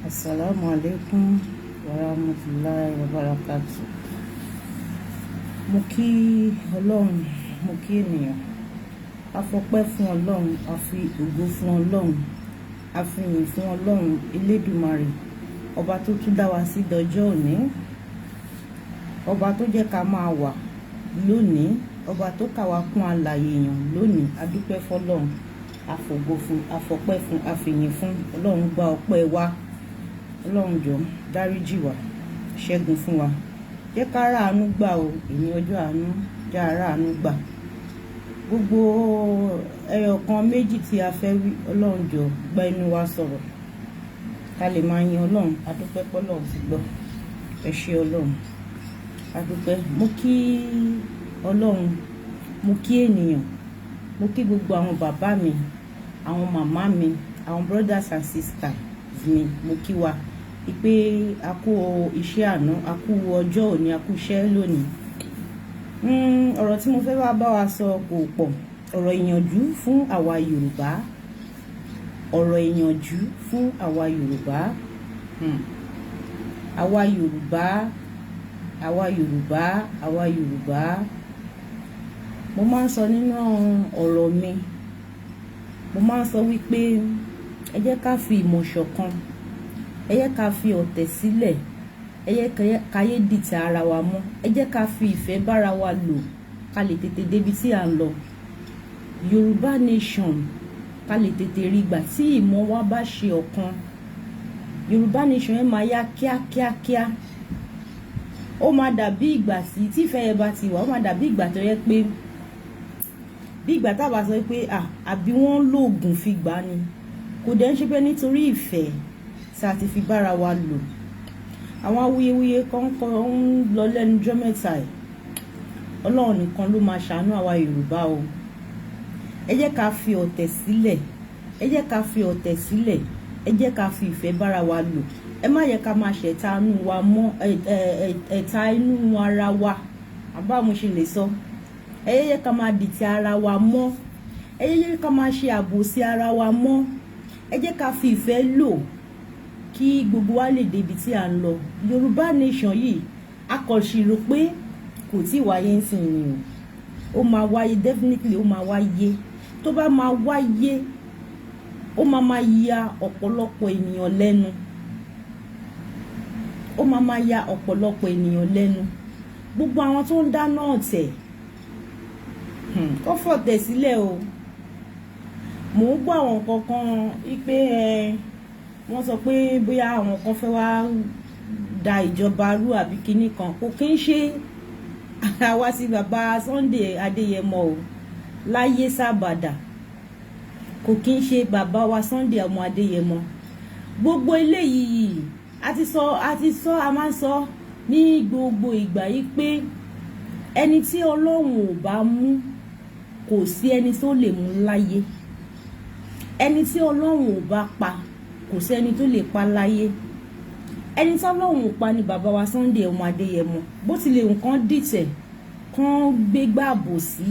Assalamu alaikum warahmatullahi wabarakatuh. Mo kí Ọlọ́run, mo kí ènìyàn. A fọpẹ́ fún Ọlọ́run, a fi ògo fún Ọlọ́run, a fi ìyìn fún Ọlọ́run Elédùmarè, ọba tó tún dá wa sí dọjọ́ òní, ọba tó jẹ́ ká máa wà lónìí, ọba tó kà wá kún alààyè èèyàn lónìí. A dúpẹ́ fọ́lọ́run, a fògo fún, a fọpẹ́ fún, a fìyìn fún. Ọlọ́run gba ọpẹ́ wa. Ọlọ́run jọ̀ọ́ dáríjì wá, ṣẹ́gun fún wa, jẹ́ ká ráàánú gbà o. Èní ọjọ́ àánú, jẹ́ á ráàánú gbà. Gbogbo ẹyọ kan méjì tí a fẹ́ wí, Ọlọ́run jọ̀ọ́ gba inú wa sọ̀rọ̀ ká lè máa yin Ọlọ́run. A dúpẹ́ pọ́lọ́run ti gbọ́. Ẹ ṣé Ọlọ́run, a dúpẹ́. Mo kí Ọlọ́run, mo kí ènìyàn, mo kí gbogbo àwọn bàbá mi, àwọn màmá mi, àwọn brothers and sisters mi. Mo kí wa pé a kú iṣẹ́ àná, a kú ọjọ́ òní, a kú iṣẹ́ lónìí. Ọ̀rọ̀ tí mo fẹ́ wá bá wa sọ kò pọ̀. Ọ̀rọ̀ ìyànjú fún àwa Yorùbá. Ọ̀rọ̀ ìyànjú fún àwa Yorùbá. Àwa Yorùbá, àwa Yorùbá, àwa Yorùbá. Mo máa ń sọ nínú ọ̀rọ̀ mi, mo máa ń sọ wípé ẹ jẹ́ ká fi ìmọ̀ ṣọ̀kan, ẹ jẹ́ ká fi ọ̀tẹ̀ sílẹ̀, ẹ jẹ́ ká yé dìtẹ̀ ara wa mọ́, ẹ jẹ́ ká fi ìfẹ́ bára wa lò ká lè tètè débi tí à ń lọ. Yorùbá nation ká lè tètè rí gbà tí ìmọ̀ wa bá ṣe ọ̀kan. Yorùbá nation ẹ máa yá kíákíákíá. Ó máa dàbí ìgbà tí ìfẹ́ yẹn bá ti wà, ó máa dàbí ìgbà tó yẹ pé bí ìgbà tá a bá sọ pé àbí wọ́n ń lòògùn fi gbà ni. Kò dẹ̀ ń ṣe pé nítorí ìfẹ́ tí a ti fi bára wa lò. Àwọn awuyewuye kan ń lọ lẹ́nu jọ́ mẹ́ta ẹ̀. Ọlọ́run nìkan ló máa ṣàánú àwa Yorùbá o. Ẹ jẹ́ ká fi ọ̀tẹ̀ sílẹ̀, ẹ jẹ́ ká fi ọ̀tẹ̀ sílẹ̀, ẹ jẹ́ ká fi ìfẹ́ bára wa lò. Ẹ má yẹ ká máa ṣẹ̀ta inú wa mọ́, ẹ̀ta inú ara wa. Àbá mo ṣe lè sọ. Ẹ jẹ́ ká máa dìtẹ̀ ara wa mọ́, ẹ jẹ́ ká máa ṣe àbòsí ara wa mọ́. Ẹ jẹ́ ká fi ìfẹ́ lò kí gbogbo wa lè débi tí à ń lọ. Yorùbá nation yìí a kò sì rò pé kò tí ì wáyé ń sìn ni o. Ó máa wáyé, definitely ó máa wáyé. Tó bá máa wáyé, ó máa ya ọ̀pọ̀lọpọ̀ ènìyàn lẹ́nu. Ó máa ya ọ̀pọ̀lọpọ̀ ènìyàn lẹ́nu. Gbogbo àwọn tó ń dáná ọ̀tẹ̀, kó fọ̀tẹ̀ sílẹ̀ o. Mò ń gbọ́ àwọn kankan wípé wọ́n sọ pé bóyá àwọn kan fẹ́ wá da ìjọba rú àbí kinní kan. Kò kí ń ṣe àwa sí bàbá Sunday Adéyẹmọ o láyé sábàdà. Kò kí ń ṣe bàbá wa Sunday ọmọ Adéyẹmọ. Gbogbo eléyìí a ti sọ, a máa ń sọ ní gbogbo ìgbà yìí pé ẹni tí Ọlọ́run ò bá mú kò sí ẹni tó lè mú láyé. Ẹni tí Ọlọ́run ò bá pa kò sí ẹni tó lè pa láyé. Ẹni tí Ọlọ́run ò pa ni bàbá wa Sunday ọmọ Adéyẹmọ. Bó tilẹ̀ nǹkan dìtẹ̀, kán gbégbá àbòsí,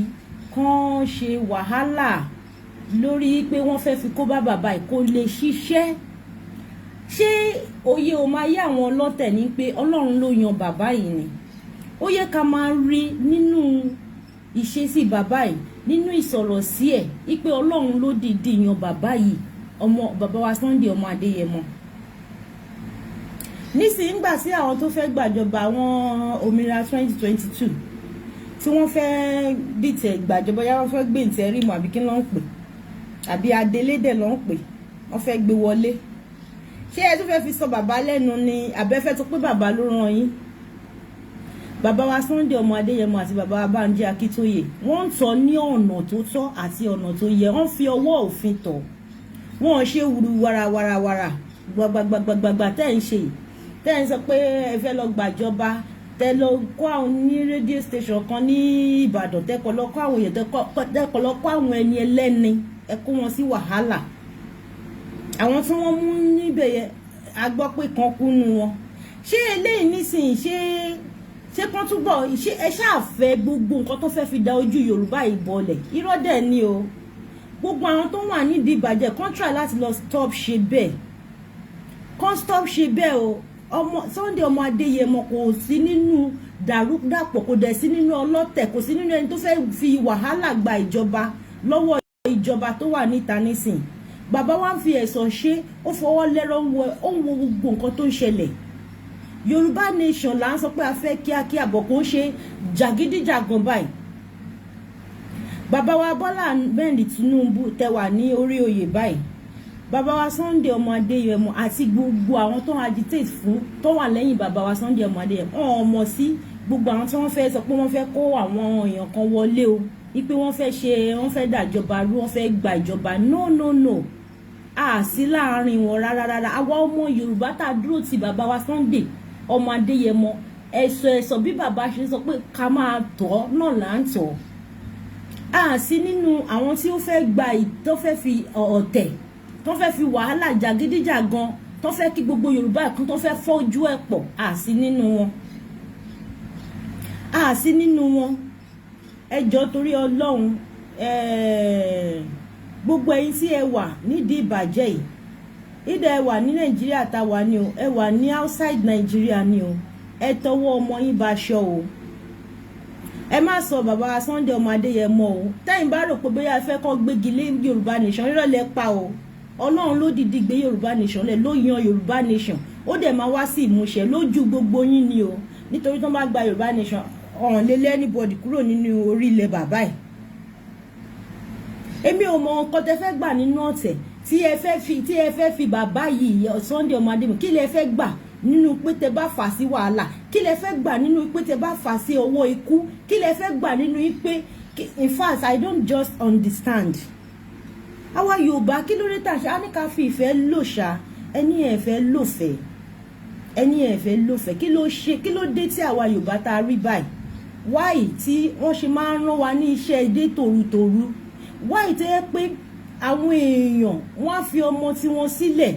kán ṣe wàhálà lórí pé wọ́n fẹ́ fi kó bá bàbá yìí kó lè ṣiṣẹ́. Ṣé òye ò máa yá àwọn ọlọ́tẹ̀ ní pé Ọlọ́run ló yan bàbá yìí ni? Ó yẹ ká máa rí nínú ìṣesí bàbá yìí, nínú ìsọ̀rọ̀ sí ẹ̀, wípé Ọlọ́run ló dìídì yan bàbá yìí, bàbá wa Sunday ọmọ Adéyẹmọ. Nísìnyí ńgbà sí àwọn tó fẹ́ gbàjọba àwọn òmìnira 2022 tí wọ́n fẹ́ dìtẹ̀ gbàjọba, yá wọ́n fẹ́ gbé ìtẹ̀rímù àbí kí ló ń pè, àbí adélédè ló ń pè, wọ́n fẹ́ gbé wọlé. Ṣé ẹ tún fẹ́ fi sọ bàbá lẹ́nu ni àbẹ́fẹ́ tó pé bàbá ló rán yín? Bàbá wa Sunday ọmọ Adéyẹmọ àti bàbá wa Bánjí Akíntóyè wọ́n ń tọ́ ní ọ̀nà tó tọ́ àti ọ̀nà tó yẹ. Wọ́n fi ọwọ́ òfin tọ̀. Wọ́n ṣe wùrù wàràwàràwàrà gbàgbàgbàgbàgbà tẹ́ ń ṣe. Tẹ́ ń sọ pé ẹ fẹ́ lọ gbàjọba, tẹ́ lọ kó àwọn ní rédíò station kan ní Ìbàdàn, tẹ́ kọ́ lọ kó àwọn èèyàn, tẹ́ kọ́ lọ kó àwọn ẹni ẹlẹ́ni, ẹ kó wọn sí wàhálà. Àwọn tí wọ́n mú níbẹ̀ yẹn a gbọ́ pé kan kú nu wọn. Ṣé eléyìí nísìnyí ṣé kán túbọ̀ ṣé ẹ ṣáà fẹ́ gbogbo nǹkan tó fẹ́ fi da ojú Yorùbá ìbọlẹ̀? Irọ́ dẹ̀ ni o. Gbogbo àwọn tó wà nídìí ìbàjẹ́ kọ́ńtà láti lọ stop ṣe bẹ́ẹ̀. kàn stop ṣe bẹ́ẹ̀ o. Ọmọ Sunday ọmọ Adéyẹmọ kò sí nínú dàrúdàpọ̀, kò dẹ̀ sí nínú ọlọ́tẹ̀, kò sí nínú ẹni tó fẹ́ fi wàhálà gba ìjọba lọ́wọ́ ìjọba tó wà níta nísìn. Bàbá wa ń fi ẹ̀sọ̀ ṣe, ó fọwọ́ lẹ́rọ̀ ó ń wo gbogbo nǹkan tó ń ṣẹlẹ̀. Yorùbá nation là ń sọ pé a fẹ́ kíákíá bọ̀ kó ń ṣe jàgídíjàgan báyìí. Bàbá wa Bọ́lá Ahmed Tinubu tẹ wà ní orí oyè báyìí. Bàbá wa Sunday ọmọ Adéyẹmọ àti gbogbo àwọn tó ń agitate fún tó wà lẹ́yìn bàbá wa Sunday ọmọ Adéyẹmọ wọn mọ̀ sí gbogbo àwọn tí wọ́n fẹ́ sọ pé wọ́n fẹ́ kó àwọn èèyàn kan wọlé o, wípé wọ́n fẹ́ dàjọba rú, wọ́n fẹ́ gba ìjọba. No, a sí láàrin wọn rárá. Àwa ọmọ Yorùbá tá dúró ti bàbá wa Sunday ọmọ Adéyẹmọ ẹ̀sọ̀ bí bàbá ṣe sọ pé ká máa tọ́ náà là ń tọ́. A sí nínú àwọn tí ó fẹ́ gba tó fẹ́ fi ọ̀tẹ̀, tó fẹ́ fi wàhálà jàgídíjàgan, tó fẹ́ kí gbogbo Yorùbá kan tó fẹ́ fọ́jú ẹ̀ pọ̀. A sí nínú wọn. Ẹ jọ̀ọ́ torí Ọlọ́run, gbogbo ẹ̀yin tí ẹ wà nídìí ìbàjẹ́ yìí, ìdá ẹ wà ní Nàìjíríà tá wà ní o, ẹ wà ní outside Nàìjíríà ní o, ẹ tọwọ́ ọmọ yín bá aṣọ o. Ẹ má sọ bàbá Sunday ọmọ Adéyẹmọ o. Tẹ́yin bá rò pé bóyá ẹ fẹ́ kó gbégi lé Yorùbá nation, irọ́ lẹ pa o. Ọlọ́run ló dìdí gbé Yorùbá nation lẹ̀, ló yan Yorùbá nation, ó dẹ̀ máa wá sí ìmúṣẹ lójú gbogbo yín ni o. Nítorí tó bá gba Yorùbá nation, ọ̀hún lé lé anybody kúrò nínú orí ilẹ̀ bàbá ẹ̀. Èmi ò mọ nǹkan tẹ́ fẹ́ gbà nínú ọ̀tẹ̀ tí ẹ fẹ́ fi bàbá yìí Sunday ọmọ Adéyẹmọ, kí lẹ fẹ́ gbà nínú pé tẹ́ bá fà sí wàhálà, kí lẹ fẹ́ gbà nínú pé tẹ́ bá fà sí ọwọ́ ikú, kí lẹ fẹ́ gbà nínú pé in fact I don't just understand. Àwa Yorùbá kí ló dé tà ṣe á ní ká fi ìfẹ́ lò ṣá, ẹni ẹ fẹ́ lòfẹ́, kí ló dé tí àwa Yorùbá tá rí báyìí? Why tí wọ́n ṣe máa ń rán wa ní iṣẹ́ èdè tòrutòru? Why tó yẹ pé àwọn èèyàn wọ́n á fi ọmọ tí wọ́n sílẹ̀,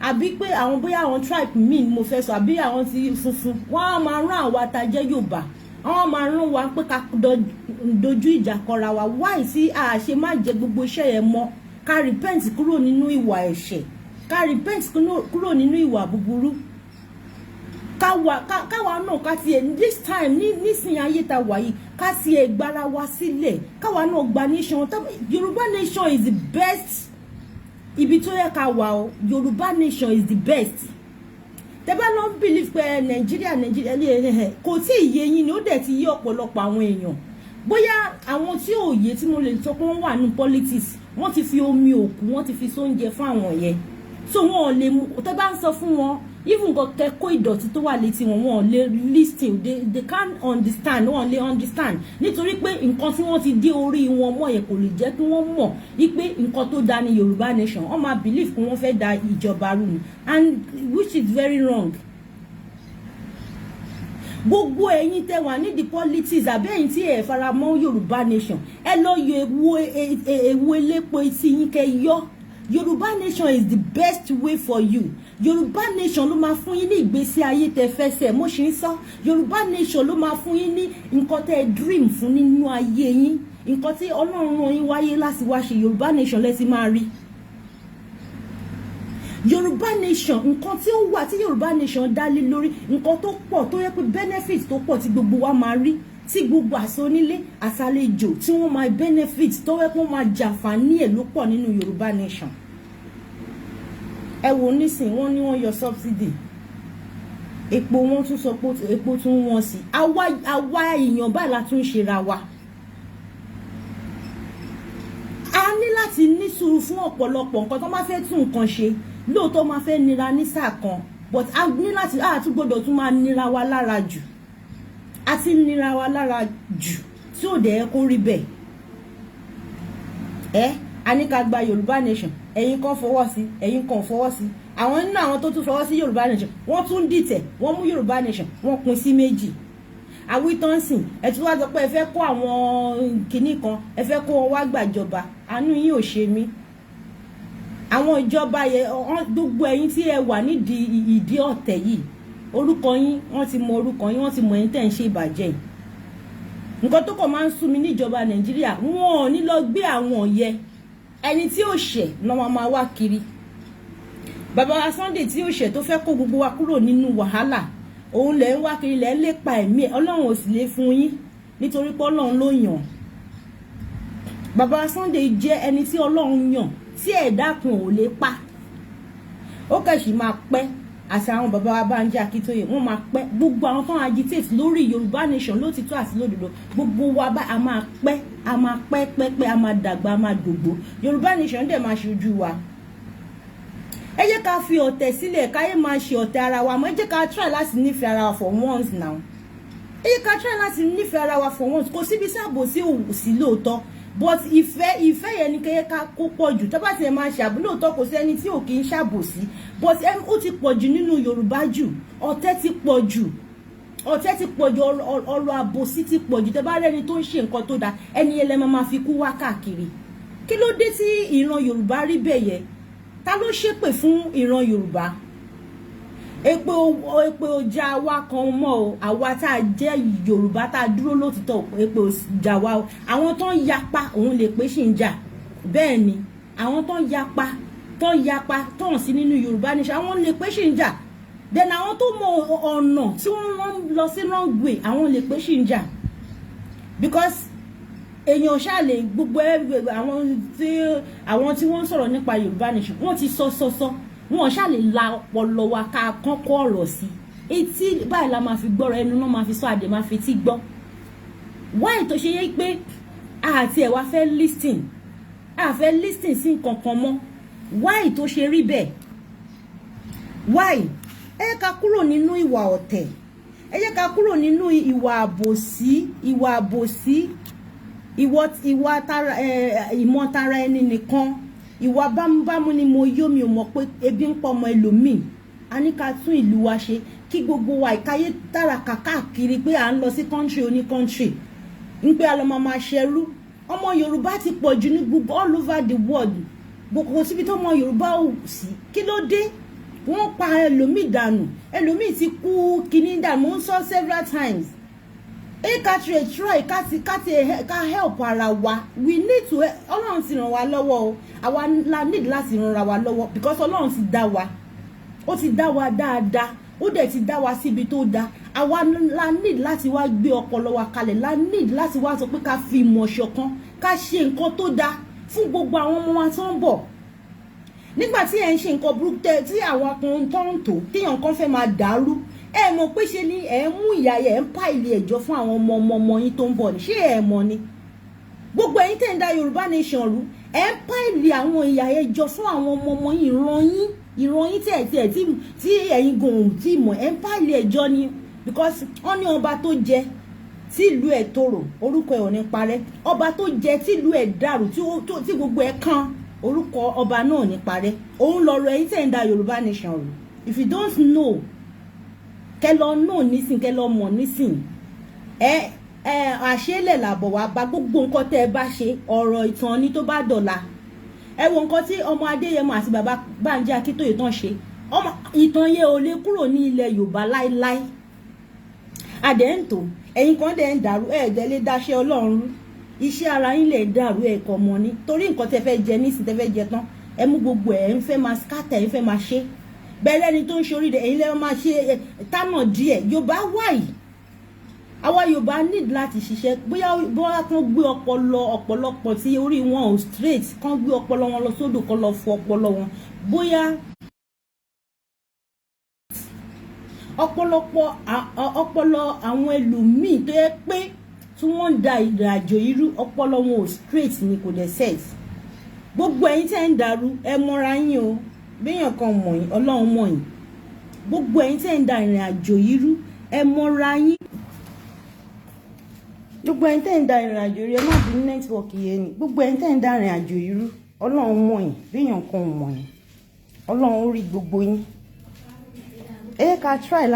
àbí pé àwọn bóyá àwọn tribe míì mo fẹ́ sọ, àbí àwọn ti funfun wọ́n á máa rán àwa tá jẹ́ Yorùbá, àwọn máa rán wa pé ká dojú ìjà kọra wa. Why tí a ṣe má jẹ gbogbo iṣẹ́ yẹn mọ́, ká repent kúrò nínú ìwà ẹ̀ṣẹ̀, ká repent kúrò nínú ìwà búburú, káwa náà ká tiẹ̀ this time nísìnyí ayé ta wà yìí, ká tiẹ̀ gbára wa sílẹ̀, káwa náà gba nation. Yorùbá nation is the best. Ibi tó yẹ ká wà o, Yorùbá nation is the best. Tẹ́ bá lọ believe pé Nàìjíríà kò tí ì yé yín ni, ó dẹ̀ ti yé ọ̀pọ̀lọpọ̀ àwọn èèyàn. Bóyá àwọn tí ò yé tí mo lè sọ pé wọ́n wà ní politics, wọ́n ti fi omi òkú, wọ́n ti fi sóúnjẹ fún àwọn yẹn, so wọn ò lè mú. Tẹ́ bá ń sọ fún wọn, even nǹkan kẹ́kọ̀ọ́ ìdọ̀tí tó wà létí wọn, wọn ò lè listen, they can't understand, wọn ò lè understand, nítorí pé nǹkan tí wọ́n ti dé orí wọn mọ̀ yẹn kò lè jẹ́ kí wọ́n mọ̀ wípé nǹkan tó dá ní Yorùbá nation. Wọ́n máa believe pé wọ́n fẹ́ da ìjọba rú ni, and which is very wrong. Gbogbo ẹ̀yin tẹ́ wà ní the politics, àbí ẹ̀yin tí ẹ fara mọ́ Yorùbá nation, ẹ lọ yọ ewu elépo etí yín kẹ́ yọ. Yorùbá nation is the best way for you. Yorùbá nation ló máa fún yín ní ìgbésí ayé tẹ́ fẹ́ ṣe. Mo ṣe ń sọ, Yorùbá nation ló máa fún yín ní nǹkan tẹ́ dream fún nínú ayé yín, nǹkan tí Ọlọ́run rán yín wáyé láti wá ṣe. Yorùbá nation lẹ ti máa rí. Yorùbá nation, nǹkan tí ó wà tí Yorùbá nation dá lé lórí, nǹkan tó pọ̀ tó yẹ pé benefit tó pọ̀ tí gbogbo wa máa rí, tí gbogbo àsonílé àsàlejò tí wọ́n máa benefit tó yẹ pé wọ́n máa jàǹfààní ẹ̀ ló pọ̀ nínú Yorùbá nation. Ẹ wò nísìn, wọ́n ní wọ́n yọ subsidy, epo wọ́n tún sọ pé epo tún wọ́n sí. Àwa èèyàn báyìí la tún ṣe ra wa. A ní láti ní sùúrù fún ọ̀pọ̀lọpọ̀ nǹkan tó máa fẹ́ tún nǹkan ṣe. Lóòótọ́ máa fẹ́ nira ní sáà kan, but a ní láti tún gbọ́dọ̀ tún máa nira wa lára jù. A ti nira wa lára jù tí ò dẹ̀ kó rí bẹ́ẹ̀. A ní ká gba Yorùbá nation, ẹ̀yin kan fọwọ́ sí, ẹ̀yin kan fọwọ́ sí. Àwọn nínú àwọn tó tún fọwọ́ sí Yorùbá nation, wọ́n tún dìtẹ̀, wọ́n mú Yorùbá nation, wọ́n pín sí méjì. Àwítọ́nsìn, ẹ tún wá sọ pé ẹ fẹ́ kó àwọn kinní kan, ẹ fẹ́ kó wọn wá gbàjọba. Àánú yín ò ṣe mí. Àwọn ìjọba yẹn, gbogbo ẹ̀yin tí ẹ wà nídìí ìdí ọ̀tẹ̀ yìí, orúkọ yín, wọ́n ti mọ orúkọ yín, wọ́n ti mọ ẹ̀yin tẹ́ ń ṣe ìbàjẹ́. Nǹkan tó kàn máa ń sú mi níjọba Nàìjíríà, wọn ò ní lọ gbé àwọn yẹn. Ẹni tí ó ṣẹ̀ ló máa wá kiri. bàbá wa Sunday tí ó ṣe tó fẹ́ kó gbogbo wa kúrò nínú wàhálà òun lẹ̀ ń wá kiri lẹ̀ ń lépa ẹ̀mí Ọlọ́run ò sì lè fún yín nítorí pé Ọlọ́run ló yàn. Bàbá wa Sunday jẹ́ ẹni tí Ọlọ́run yàn tí ẹ̀dá kan ò lè pa. Ó kẹ̀sì máa pẹ́ àti àwọn bàbá wa Bánjí Akíntóyè wọ́n máa pẹ́, gbogbo àwọn tó ń agitate lórí Yorùbá nation lótìtọ́ àti lódodo gbogbo wa bá a máa pẹ́ a máa dàgbà a máa dògbò Yorùbá nation dẹ̀ máa ṣojú wa. Ẹ jẹ́ ká fi ọ̀tẹ̀ sílẹ̀ káyé máa ṣe ọ̀tẹ̀ ara wa mọ́, ẹ jẹ́ ká try láti nífẹ̀ẹ́ ara wa for once now. Ẹ jẹ́ ká try láti nífẹ̀ẹ́ ara wa for once. Kò síbi sábò sí òsì lóòótọ́ but ìfẹ́ yẹn ni kẹ́yẹ́ ká kó pọ̀ jù. Tó bá ti ẹ̀ máa ṣàbò lóòótọ́ kò sí ẹni tí ò kì í ṣàbòsí but ó ti pọ̀ jù nínú Yorùbá jù, ọ̀tẹ̀ ti pọ̀ jù ọ̀rọ̀ àbòsí ti pọ̀ jù. Tẹ́ bá rẹ́ni tó ń ṣe nǹkan tó dáa ẹni yẹn lẹ máa fi kú wá káàkiri. Kí ló dé tí ìran Yorùbá rí bẹ́ẹ̀ yẹn? Ta ló ṣépè fún ìran Yorùbá? Èpè ọjà wa kan mọ́ o, àwa tá a jẹ́ Yorùbá tá a dúró lótìtọ́ èpè ọjà wa o. Àwọn tó ń yapa òun lè pé ṣì ń jà. Bẹ́ẹ̀ ni àwọn tó ń yapa tó ń sí nínú Yorùbá nation àwọn lè pé ṣì ń jà. Then àwọn tó mọ ọ̀nà tí wọ́n lọ sí wrong way àwọn lè pé ṣì ń jà. Because èèyàn ṣàlè gbogbo àwọn tí wọ́n ń sọ̀rọ̀ nípa Yorùbá nation wọ́n ti sọ wọ́n ṣàlè la ọpọlọ wa ká kọ́kọ́ ọ̀rọ̀ sí etí báyìí la máa fi gbọ́rọ̀ ẹnu náà máa fi sọ àdè máa fi tí gbọ́. Why tó ṣe yẹ pé àti ẹ̀ wá fẹ́ listen sí nǹkan kan mọ́? Why tó ṣe rí bẹ́ẹ̀? Why? Ẹ jẹ́ ká kúrò nínú ìwà ọ̀tẹ̀, ẹ jẹ́ ká kúrò nínú ìwà àbòsí ìmọ̀tara ẹni nìkan, ìwà bámúbámú ni mo yó mi ò mọ̀ pé ebi ń pọ̀ ọmọ ẹlòmíì. A ní ká tún ìlú wa ṣe kí gbogbo wa ìkáyé tàràkà káàkiri pé à ń lọ sí country oní country ń pé a lọ máa ṣẹrú. Ọmọ Yorùbá ti pọ̀ jù ní gbogbo all over the world, gbogbo síbi tó ọmọ Yorùbá ò sí. Kí ló dé? Wọ́n pa ẹlòmíì dànù, ẹlòmíì ti kú kíní dànù. Mo ń sọ several times. Ká try ká help ara wa. We need to Ọlọ́run ti ràn wá lọ́wọ́ o. Àwa la need láti ràn wa lọ́wọ́ because Ọlọ́run ti dá wa. Ó ti dá wa dáadáa. Ó dẹ̀ ti dá wa síbi tó dá. Àwa la need láti wá gbé ọpọlọ wa kalẹ̀. La need láti wá sọ pé ká fi ìmọ̀ ṣọ̀kan, ká ṣe nǹkan tó dá fún gbogbo àwọn ọmọ wa tó ń bọ̀. Nígbà tí ẹ ń ṣe nǹkan burúkú tí àwọn kan tó ń tò téèyàn kan fẹ́ máa dàrú, ẹ mọ̀ pé ṣe ni ẹ ń mú ìyà ẹ ń pa ilé ẹjọ́ fún àwọn ọmọ yín tó ń bọ̀ ni. Ṣé ẹ mọ̀ ni? Gbogbo ẹ̀yin tẹ́ ń da Yorùbá nation rú ẹ ń pa ilé àwọn ìyà ẹjọ́ fún àwọn ọmọ yín ìran yín tí ẹ̀yin gòun tí mọ̀ ẹ ń pa ilé ẹjọ́ ni because wọ́n ní ọba tó jẹ tí ìlú ẹ̀ tòrò orúkọ ẹ̀ ò ní parẹ́, ọba tó jẹ tí ìlú ẹ̀ dàrú tí gbogbo ẹ̀ kan orúkọ ọba náà ní parẹ́. Òun lọ̀rọ̀ ẹ̀yin tẹ́ ń da Yorùbá nation rú. If you don't know kẹ́ lọ know nísìn, kẹ́ lọ mọ̀ nísìn. Àṣélẹ̀ làbọ̀ wá bá gbogbo nǹkan tẹ́ ẹ bá ṣe ọ̀rọ̀ ìtàn ni tó bá dọ̀la. Ẹ wo nǹkan tí ọmọ Adéyẹmọ àti bàbá Bánjí Akíntóyè tán ṣe. Ìtàn yẹn ò lè kúrò ní ilẹ̀ Yorùbá láíláí. Àdẹ́ǹtò ẹ̀yin kan dẹ̀ ń dàrú ẹ̀ẹ́dẹ́ lé dáṣẹ́ Ọlọ́run rú. Iṣẹ́ ara yín lè dàrú ẹ̀kọ́ mọ́ ni torí nǹkan tẹ́ fẹ́ jẹ nísìn tẹ́ fẹ́ jẹ tán ẹ mú gbogbo ẹ̀ ń fẹ́ máa scatter ẹ̀ ń fẹ́ máa ṣe. Bẹ̀rẹ̀ ni tó ń ṣe orí rẹ̀ ẹ̀yin lẹ́wọ́n máa ṣe tánà díẹ̀. Yorùbá wáyìí àwa Yorùbá need láti ṣiṣẹ́ bóyá kan gbé ọ̀pọ̀lọpọ̀ tí orí wọn ò straight kan gbé ọpọlọ wọn lọ sódò kan lọ fọ ọpọlọ wọn bóyá ọpọlọ àwọn ẹlòmíì tó yẹ pé tí wọ́n ń da ìrìnàjò irú ọpọlọ wọn ò straight ni kò dẹ̀ set. Gbogbo ẹ̀yin tẹ́ ń dàrú ẹ mọ́ra yín o, béèyàn kan mọ̀ yín Ọlọ́run mọ̀ yín. Gbogbo ẹ̀yin tẹ́ ń da ìrìnàjò irú ẹ mọ́ra yín. Gbogbo ẹ̀yin tẹ́ ń da ìrìnàjò irú ẹ má bí nẹ́tíwọ̀kì yẹn ni. Gbogbo ẹ̀yin tẹ́ ń da ìrìnàjò irú Ọlọ́run mọ̀ yín, béèyàn kan mọ̀ yín Ọlọ́run rí gbogbo yín. Ká try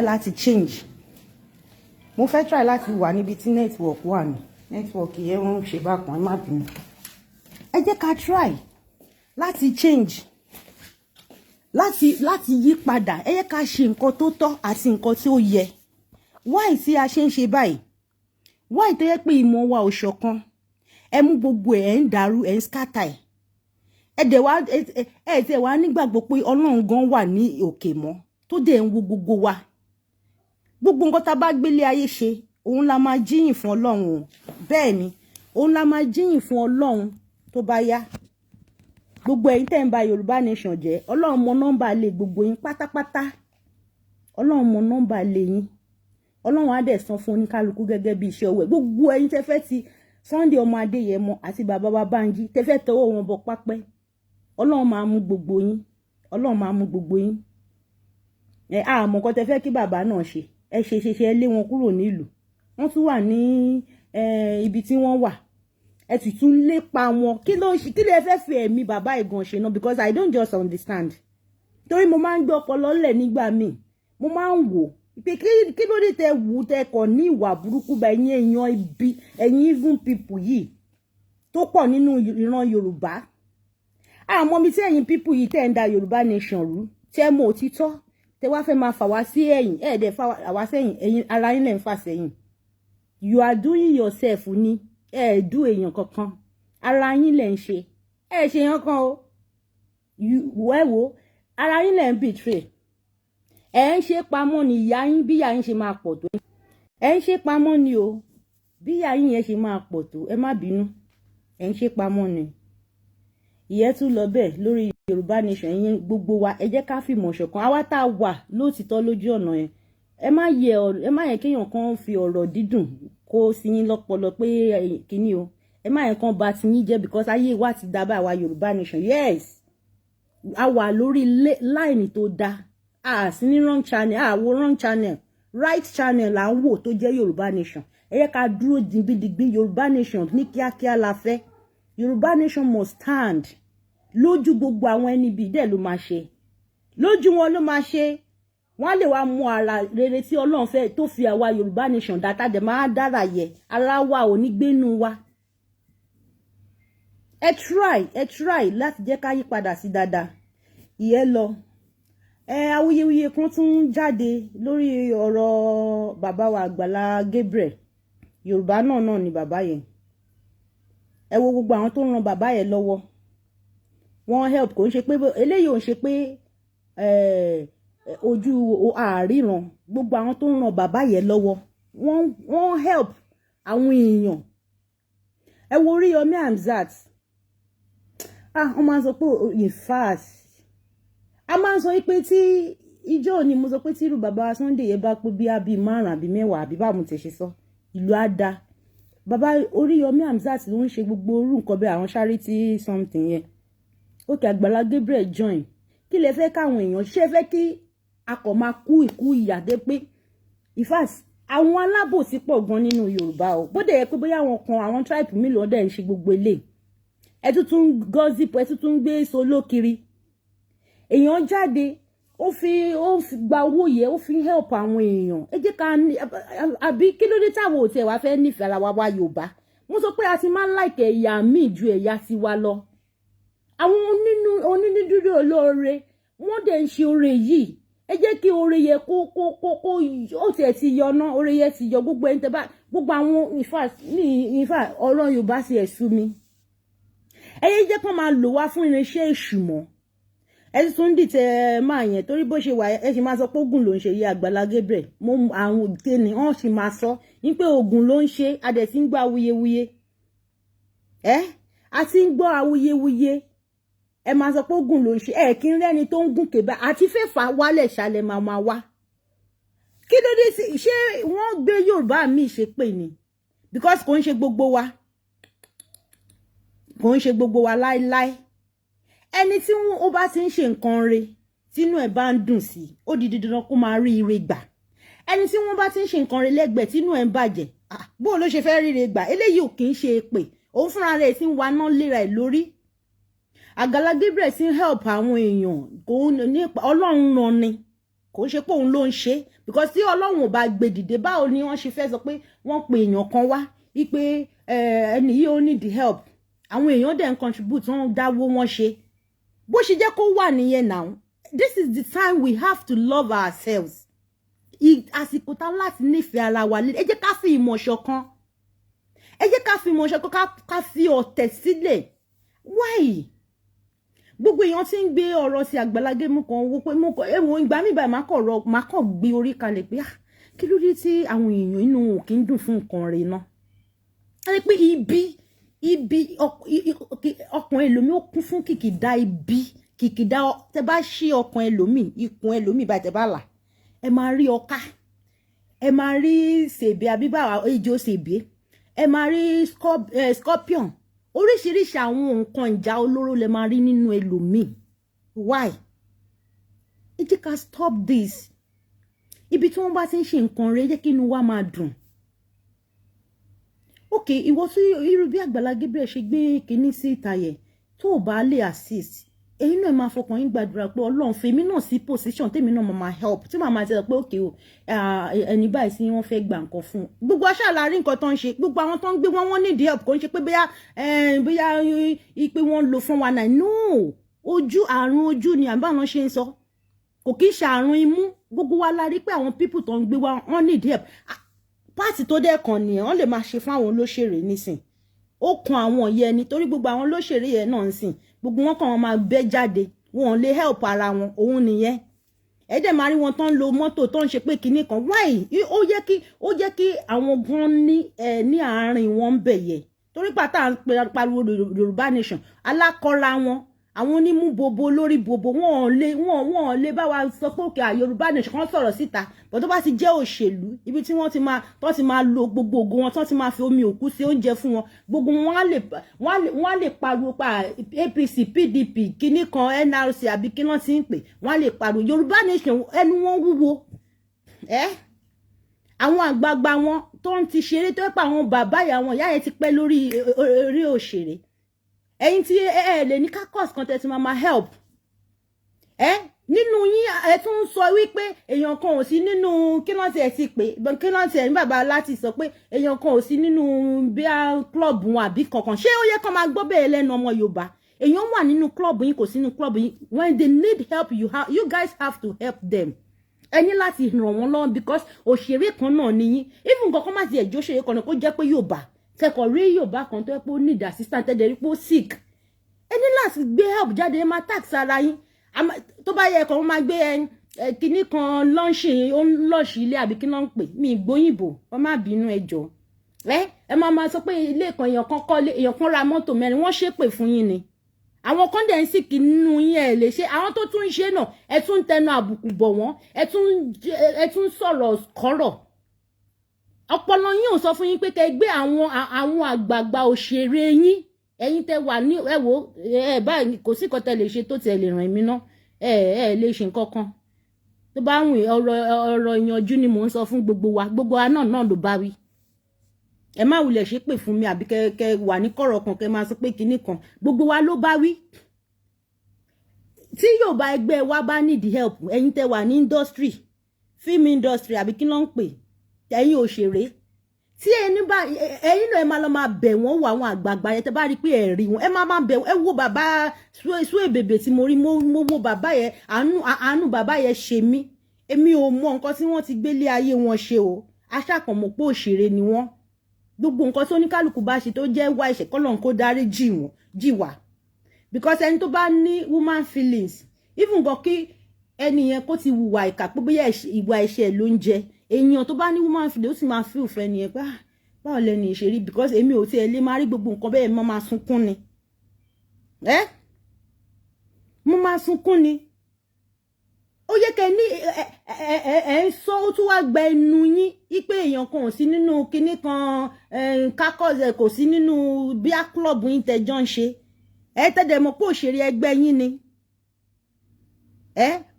láti change. Mo fẹ́ try láti wà níbi tí network wà ní. Network yẹn ń ṣe bákan, ẹ má bínú. Ẹ jẹ́ ká try láti change. Láti yí padà. Ẹ jẹ́ ká ṣe nǹkan tó tọ́ àti nǹkan tí ó yẹ. Why tí a ṣe ń ṣe báyìí? Why tó yẹ pé ìmọ̀ wa ò ṣọ̀kan? Ẹ mú gbogbo ẹ̀ ń dàrú, ẹ̀ ń scatter ẹ̀. ẹ̀dẹ̀ wá ẹ̀ẹ́dẹ̀ wá nígbàgbọ́ pé Ọlọ́run gan wà ní òkè mọ́ tó dẹ̀ ń wo gbogbo wa. Gbogbo nǹkan tá bá gbélé ayé ṣe òun la máa jíyìn fún Ọlọ́run o. Bẹ́ẹ̀ ni òun la máa jíyìn fún Ọlọ́run tó bá yá. Gbogbo ẹ̀yin tẹ́ ń ba Yorùbá nation jẹ́, Ọlọ́run mọ nọ́mbà lé gbogbo yín pátápátá. Ọlọ́run mọ nọ́mbà lé yín. Ọlọ́run á dẹ̀ san fún oníkálukú gẹ́gẹ́ bí iṣẹ́ ọwọ́ ẹ̀. Gbogbo ẹ̀yin tẹ́ fẹ́ ti Sunday ọmọ Adéyẹmọ àti bàbá wa Bánjí tẹ́ fẹ́ tọwọ́ wọn bọ pápẹ́. Ọlọ́run máa mú gbogbo yín. Ọlọ́run máa mú gbogbo yín. Àmọ́ nǹkan tẹ́ fẹ́ kí bàbá náà ṣe. Ẹ ṣe lé wọn kúrò nílùú. Wọ́n tún wà ní ibi tí wọ́n wà. Ẹ sì tún lépa wọn. Kí ló fẹ́ fi ẹ̀mí bàbá ìgan ṣe náà, because I don't just understand. Torí mo máa ń gbé ọpọlọ lẹ̀ nígbà míì. Mo máa ń wò pé kí ló dé tẹ́ wù tẹ́ kọ̀ ní ìwà burúkú bá ẹ̀yin èèyàn ibi ẹ̀yin even people yìí tó pọ̀ nínú ìran Yorùbá. Àmọ́ mi tí ẹ̀yin people yìí tẹ́ ń da Yorùbá nation rú tẹ́ mọ òtítọ́ tẹ́ wá fẹ́ máa fà wá sí ẹ̀yìn ẹ̀ẹ́dẹ̀ fà wá sẹ́yìn ẹ̀yin ara yín lẹ̀ ń fà sẹ́yìn. You are doing yourself ní ẹ̀ẹ́dú èèyàn kankan ara yín lẹ̀ ń ṣe ṣe yàn kan o wẹ́wò ara yín lẹ̀ ń betray. Ẹ ń ṣe pamọ́ ni ìyá yín bí ìyá yín ṣe máa pọ̀ tó. Ẹ ń ṣe pamọ́ ni o bí ìyá yín yẹn ṣe máa pọ̀ tó. Ẹ má bínú. Ẹ ń ṣe pamọ́ ni. Ìyẹn tún lọ bẹ́ẹ̀ lórí Yorùbá nation yín gbogbo wa ẹ jẹ́ ká fìmọ̀ ṣọ̀kan. Àwa tá a wà lóòtítọ́ lójú ọ̀nà yẹn. Ẹ má yẹ kéèyàn kan fi ọ̀rọ̀ dídùn kó sí yín lọ́pọlọ pé kíní o. Ẹ má yẹ kan bà ti yín jẹ́ because ayé wa ti dá bá àwa Yorùbá nation. Yes. A wà lórí line tó dáa. Sí ní wrong channel, wo wrong channel, right channel là ń wò tó jẹ́ Yorùbá nation. Ẹ yẹ ká dúró digbidigbi Yorùbá nation ní kíákíá la fẹ́. Yorùbá nation must stand. Lójú gbogbo àwọn ẹni bí dẹ̀ ló máa ṣe. Lójú wọn ló máa ṣe. Wọ́n lè wá mú ara rere tí Ọlọ́run fẹ́ tó fi àwa Yorùbá nation data dẹ̀ máa dára yẹ. Ara wa ò ní gbénu wa. Ẹ try láti jẹ́ ká yí padà sí dáadáa. Ìyẹn lọ. Awuyewuye kan tún jáde lórí ọ̀rọ̀ bàbá wa Àgbàlá Gabriel. Yorùbá náà ni bàbá yẹn. Ẹ wo gbogbo àwọn tó ń ran bàbá yẹn lọ́wọ́. Wọ́n help kò ń ṣe pé eléyìí ò ń ṣe pé ojú àríran. Gbogbo àwọn tó ń ran bàbá yẹn lọ́wọ́. Wọ́n help àwọn èèyàn. Ẹ wo Oríyọmí Hamzat. Wọ́n máa ń sọ pé in fact a máa ń sọ pé tí ìjọ ni mo sọ pé tí irú bàbá Sunday yẹn bá pé bí àbí 5 àbí 10 àbí bá mo tẹ̀ ṣe sọ ìlú á dá. Bàbá Oríyọmí Hamzat ló ń ṣe gbogbo orú nǹkan bẹ́ẹ̀ àwọn charity something yẹn. Òkè Àgbàlá Gabriel join. Kí lẹ fẹ́ káwọn èèyàn ṣe fẹ́ kí akọ̀ máa kú ìkú ìyà dé pé in fact àwọn alábòsí pọ̀ gan nínú Yorùbá o. Bó dẹ̀ yẹ pé bóyá àwọn kan àwọn tribe mi ló dẹ̀ ń ṣe gbogbo eléyìí. Ẹ tún gossip ẹ tún gbé solo kiri. Èèyàn jáde ó fi gba owó yẹ ó fi help àwọn èèyàn. Ẹ jẹ́ ká àbí kí ló dé táwọn ò tiẹ̀ wá fẹ́ nífẹ̀ẹ́ ara wa Yorùbá. Mo sọ pé a ti máa ń like ẹ̀yà míì ju ẹ̀yà tiwa lọ. Àwọn onídúró olóore wọ́n dẹ̀ ń ṣe oore yìí. Ẹ jẹ́ kí oore yẹ kó ó tiẹ̀ ti yọ ná oore yẹ ti yọ gbogbo ẹni tẹ́ bá gbogbo àwọn in fact ọ̀rọ̀ Yorùbá sì ẹ̀ sú mi. Ẹ jẹ́ kó máa lò wá fún irinṣẹ́ èṣù mọ́. Ẹ tún dìtẹ̀ máa yẹn torí bó ṣe wà ẹ sì máa sọ pé ogun ló ń ṣe yí Àgbàlá Gabriel mo àwọn òkèèní wọ́n sì máa sọ ní pé ogun ló ń ṣe a dẹ̀ ti ń gbọ́ awuyewuye a ti ń gbọ́ awuyewuye ẹ máa sọ pé ogun ló ń ṣe kí n rẹ́ni tó ń gùn kébà àti fẹ́fà wálẹ̀ ṣàlẹ̀ máa wá kí ló dé sí ṣé wọ́n gbé Yorùbá mi ṣe pè ní because kò ń ṣe gbogbo wa láéláé ẹni tí ó bá ti ń ṣe nǹkan re tínú ẹ̀ bá ń dùn sí ó di dandan kó máa rí ire gbà ẹni tí wọ́n bá ti ń ṣe nǹkan re lẹ́gbẹ̀ẹ́ tínú ẹ̀ ń bàjẹ́ bó ló ṣe fẹ́ rí ire gbà eléyìí ò kì í ṣe èpè òun fúnra rẹ̀ ti ń wa náà léra ẹ̀ lórí Àgbàlá Gabriel ti ń help àwọn èèyàn kò ní Ọlọ́run ràn ni kò ṣe pé òun ló ń ṣe because tí Ọlọ́run ò bá gbé dìde báwo ni wọ́n ṣe fẹ́ sọ pé wọ́n pe èèyàn kan wá wípé ẹni yìí ó need help àwọn èèyàn dẹ̀ ń contribute wọ́n dáwó wọ́n ṣe bó ṣe jẹ́ kó wà nìyẹn now this is the time we have to love ourselves àsìkò tá láti nífẹ̀ẹ́ ara wa ẹ jẹ́ ká fi ìmọ̀ ṣọ̀kan ẹ jẹ́ ká fi ìmọ̀ ṣọ̀kan ká fi ọ̀tẹ̀ sílẹ̀ why gbogbo èèyàn tí ń gbé ọ̀rọ̀ sí Àgbàlá Gabriel kan wo pé mo kàn èwo ìgbà mi báyìí má kàn gbé orí kalẹ̀ pé kí ló dé tí àwọn èèyàn inú wọn kì í dùn fún nǹkan rẹ̀ náà ẹ pé ibi ọkàn ẹlòmíì ó kún fún kìkìdá ibi kìkìdá tẹ bá ṣí ọkàn ẹlòmíì ikùn ẹlòmíì báyìí tẹ bá là ẹ máa rí ọká ẹ máa rí sèbè àbíbá ejò sèbè ẹ máa rí scorpion oríṣiríṣi àwọn nǹkan ìjà olóró lẹ máa rí nínú ẹlòmíì why ẹ jẹ́ ká stop this ibi tí wọ́n bá ti ń ṣe nǹkan rẹ̀ jẹ́ kí inú wa máa dùn ok ìwọ tí irú bí Àgbàlá Gabriel ṣe gbé kinní sí ìta yẹ tó o bá lè assist èyí náà máa fọkàn yín gbàdúrà pé Ọlọ́run fèmí náà sí position tèmi náà máa help tí màá máa tẹ pé òkè o ẹni báyìí sí wọ́n fẹ́ gbà nǹkan fún gbogbo aṣáàlà rí nǹkan tó ń ṣe gbogbo àwọn tó ń gbé wọn need help kò ń ṣe pé bóyá ipe wọn lò fún wa náà no ojú àrùn ojú ni àbáwọn ṣe ń sọ kò kí ń ṣe àrùn imú gbogbo wa la rí pé àwọn people tó ń gbé wa wọ́n need help páàtì tó dẹ̀ kàn nìyẹn wọ́n lè máa ṣe fún àwọn olóṣèré nísìn ó kan àwọn yẹn nítorí gbogbo àwọn olóṣèré yẹn náà ń sìn gbogbo wọn kàn wọn máa bẹ́ jáde wọn lè help ara wọn òun nìyẹn ẹ dẹ̀ máa rí wọn tó ń lo mọ́tò tó ń ṣe pé kinní kan why ó jẹ́ kí àwọn gan ní àárín wọn ń bẹ̀ yẹ torí pátá pariwo Yorùbá nation alákọ̀ọ́ra wọn àwọn onímú bobo lórí bobo wọn lè bá wa sọ pé òkè Yorùbá nation kan sọ̀rọ̀ síta bó tó bá ti jẹ́ òṣèlú ibi tí wọ́n ti máa lo gbogbo ògo wọn tó ti máa fi omi òkú sí oúnjẹ fún wọn gbogbo wọn á lè pariwo pa APC PDP kíní kan NRC àbí kí wọ́n ti ń pè wọ́n á lè pariwo Yorùbá nation ẹnu wọn wúwo àwọn àgbààgbà wọn tó ń ti ṣeré tó pa àwọn bàbá ìyá wọn ìyá yẹn ti pẹ́ lórí eré òṣèré ẹ̀yin tí lè ní kákọ́s kan tẹ́ ti máa help nínú yín ẹ tún sọ wípé èèyàn kan ò sí nínú kí wọ́n ti ẹ̀ ti pè kí wọ́n ti ẹ̀ ní bàbá láti sọ pé èèyàn kan ò sí nínú bíá club wọn àbí kankan ṣé ó yẹ kó máa gbọ́ bẹ́ẹ̀ lẹ́nu ọmọ Yorùbá èèyàn wà nínú club yín kò sí nínú club yín when they need help you guys have to help them ẹ ní láti ràn wọ́n lọ́wọ́ because òṣèré kan náà ni yín even nǹkan kan má ti ẹ̀jọ́ òṣèré kan náà kó jẹ́ pé Yorùbá kẹ́kọ̀ọ́ rí Yorùbá kan tó yẹ pé ó need assistant ẹ̀dẹ̀ rí pé ó sick ẹ ní láti gbé help jáde ẹ máa tax ara yín tó bá yẹ kàn wọ́n máa gbé kinní kan lọ́ọ̀ṣì ilé àbí kí náà ń pè mí ìgbóyìnbó wọ́n má bínú ẹjọ́ ẹ máa sọ pé ilé kan èèyàn kan kọ́lé èèyàn kan ra mọ́tò mẹ́rin wọ́n ṣépè fún yín ni àwọn kan dẹ̀ ń sì kí nínú yín ẹ̀ lè ṣe àwọn tó tún ń ṣe náà ẹ tún ń tẹnu àbùkù bọ̀ wọ́n ẹ tún sọ̀rọ̀ kọ́rọ̀ ọpọlọ yín ò sọ fún yín pé kẹ́ gbé àwọn àgbààgbà òṣèré yín ẹ̀yin tẹ́ wà ní ẹ̀wò báyìí kò sí nǹkan tẹ́ lè ṣe tó tẹ́ lè ràn mí ná lè ṣe nǹkan kan tó bá wùn ọ̀rọ̀ ìyànjú ni mò ń sọ fún gbogbo wa náà ló bá wí ẹ má wulẹ̀ ṣe pè fún mi àbí kẹ́ wà ní kọ̀rọ̀ kan kẹ́ máa sọ pé kinní kan gbogbo wa ló bá wí tí Yorùbá ẹgbẹ́ wa bá need help ẹ̀yin tẹ́ wà ní industry film industry àbí kí ló ń pè ẹ̀yin òṣèré tí ẹ̀yin náà ẹ máa lọ máa bẹ̀ wọ́n wọ àwọn àgbààgbà yẹn tẹ́ bá rí pé ẹ rí wọn ẹ máa bẹ̀ ẹ wo bàbá Suebebe tí mo rí mo wo bàbá yẹn àánú bàbá yẹn ṣe mí èmi ò mọ nǹkan tí wọ́n ti gbélé ayé wọn ṣe o aṣàkànmọ́ pé òṣèré ni wọ́n gbogbo nǹkan tó ní kálukú bá ṣe tó jẹ́ wá ìṣẹ̀ kọ́lọ́n kó dárí jì wá because ẹni tó bá ní woman feelings even gan kí ẹni yẹn kó ti hùwà ìkà pé bóyá ìwà ẹ̀ṣẹ̀ ló ń jẹ èèyàn tó bá ní woman feelings ó sì máa feel fẹ́ ni ẹ pé báwo lẹni ìṣeré because èmi ò tiẹ̀ lè máa rí gbogbo nǹkan bẹ́ẹ̀ mo máa sunkún ni mo máa sunkún ni ó yẹ kẹ́ ní ẹ ń sọ ó tún wá gba ẹnu yín ipe èèyàn kan ò sí nínú kinní kan kákọ́ọ̀sẹ̀ kò sí nínú bíá club yín tẹjọ́ ń ṣe tẹ́lẹ̀ mọ̀ pé òṣèré ẹgbẹ́ yín ni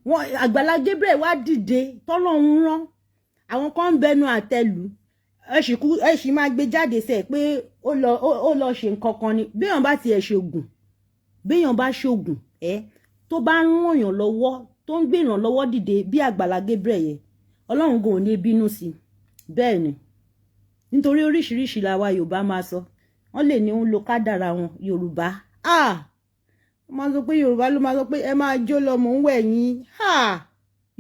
wọn Àgbàlá Gabriel wá dìde tọ́lọ́run rán àwọn kan ń bẹnu àtẹ́lù ẹ sì máa gbé jáde sẹ́ pé ó lọ ṣe nǹkan kan ni béèyàn bá tiẹ̀ ṣoògùn béèyàn bá ṣoògùn tó bá ń ràn yàn lọ́wọ́ tó ń gbé ìrànlọ́wọ́ dìde bí Àgbàlá Gabriel yẹn Ọlọ́run gan ò ní bínú sí bẹ́ẹ̀ ni nítorí oríṣiríṣi làwa Yorùbá máa sọ wọ́n lè ní ń lo kádàrà wọn Yorùbá wọ́n máa sọ pé Yorùbá ló máa sọ pé ẹ máa jó lọ mò ń wẹ̀ yín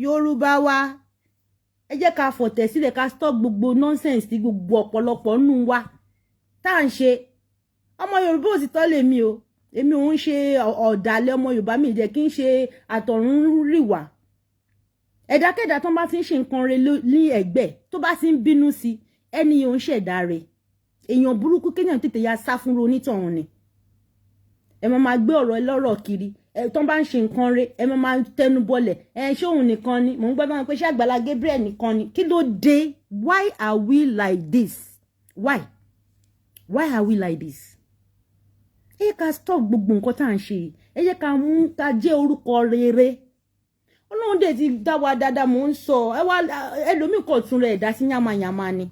Yorùbá wa ẹ jẹ́ ká fọ̀tẹ̀ sílẹ̀ ká stop gbogbo nonsense tí gbogbo ọ̀pọ̀lọpọ̀ nù wa tá à ń ṣe ọmọ Yorùbá ò sì tọ́ lèmi o èmi ò ń ṣe ọ̀dàlẹ̀ ọmọ Yorùbá, mi jẹ́ kí n ṣe àtọ̀runrìnwá. Ẹ̀dákẹ́dà tó bá ti ń ṣe nǹkan rẹ̀ ní ẹ̀gbẹ́ tó bá ti ń bínú sí ẹni ò ń ṣẹ̀dá rẹ̀. Èèyàn burúkú kéèyàn tètè ya sá fún onítọ̀hún ni. Ẹ máa gbé ọ̀rọ̀ ẹlọ́rọ̀ kiri. Tó bá ń ṣe nǹkan rẹ̀ ẹ máa tẹnu bọlẹ̀. Ṣé òun nìkan ni? Mò ń gbọ́ bá wọn pé ṣé Àgbàlá Gabriel nìkan ni? Kí ló dé? Why are we like this? Why are we like this? Ẹ ká stop gbogbo nǹkan tá à ń ṣe. Ẹ jẹ́ ká mú ká jẹ́ orúkọ rere. Ọlọ́run dẹ̀ ti dá wa dáadáa, mò ń sọ. Ẹlòmíì kò tún rẹ̀ dá sí yàmàyàmà ni.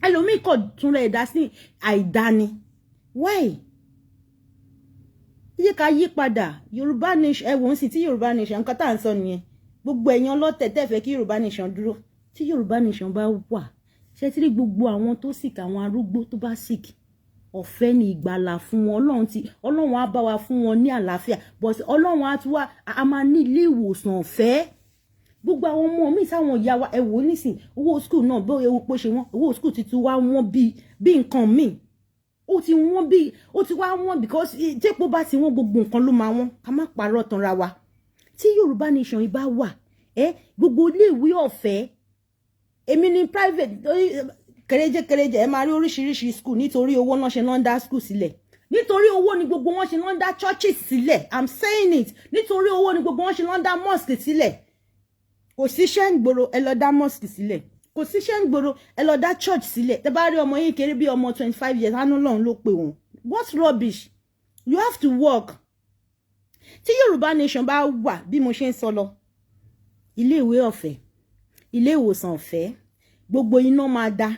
Ẹlòmíì kò tún rẹ̀ dá sí àìdáni. Why? Ẹ jẹ́ ká yí padà. Yorùbá nation, ẹ wò ó sì tí Yorùbá nation nǹkan tá à ń sọ nìyẹn. Gbogbo ẹ̀yin ọlọ́tẹ̀ tẹ́ fẹ́ kí Yorùbá nation dúró. Tí Yorùbá nation bá wà, ṣé tí rí gbogbo àwọn tó sick, àwọn arúgbó tó bá sick, ọ̀fẹ́ ni ìgbàlà fún wọn. Ọlọ́run á bá wa fún wọn ní àlàáfíà, but Ọlọ́run á tún wá a máa ní ilé ìwòsàn ọ̀fẹ́. Gbogbo àwọn ọmọ mi sáwọn ìyá wa ẹ wò ó nísìn, owó school náà bó ewu pé ṣe wọ́n, owó school ti tún wá wọ́n bí nǹkan míì. Ó ti wá wọ́n because tépo bá ti wọ́n gbogbo nǹkan ló máa wọ́n. Ká má parọ́ tanra wa. Tí Yorùbá nation yìí bá wà, gbogbo ilé ìwé ọ̀fẹ́, èmi ní private kéréje ẹ máa rí oríṣiríṣi school nítorí owó náà ṣe náà ń dá school sílẹ̀. Nítorí owó ni gbogbo wọn ṣe náà ń dá churches sílẹ̀. I'm saying it. Nítorí owó ni gbogbo wọn ṣe náà ń dá mosque sílẹ̀. Kò síṣẹ́ ń gbòòrò ẹ lọ dá mosque sílẹ̀. Kò síṣẹ́ ń gbòòrò ẹ lọ dá church sílẹ̀. Tẹ́ bá rí ọmọ yín kéré bí ọmọ 25 years àánú lọ́run ló pè wọ́n. What rubbish? You have to work. Tí Yorùbá nation bá wà bí mo ṣe ń sọ lọ, ilé ìwé ọ̀fẹ́, ilé ìwòsàn ọ̀fẹ́, gbogbo iná máa dá.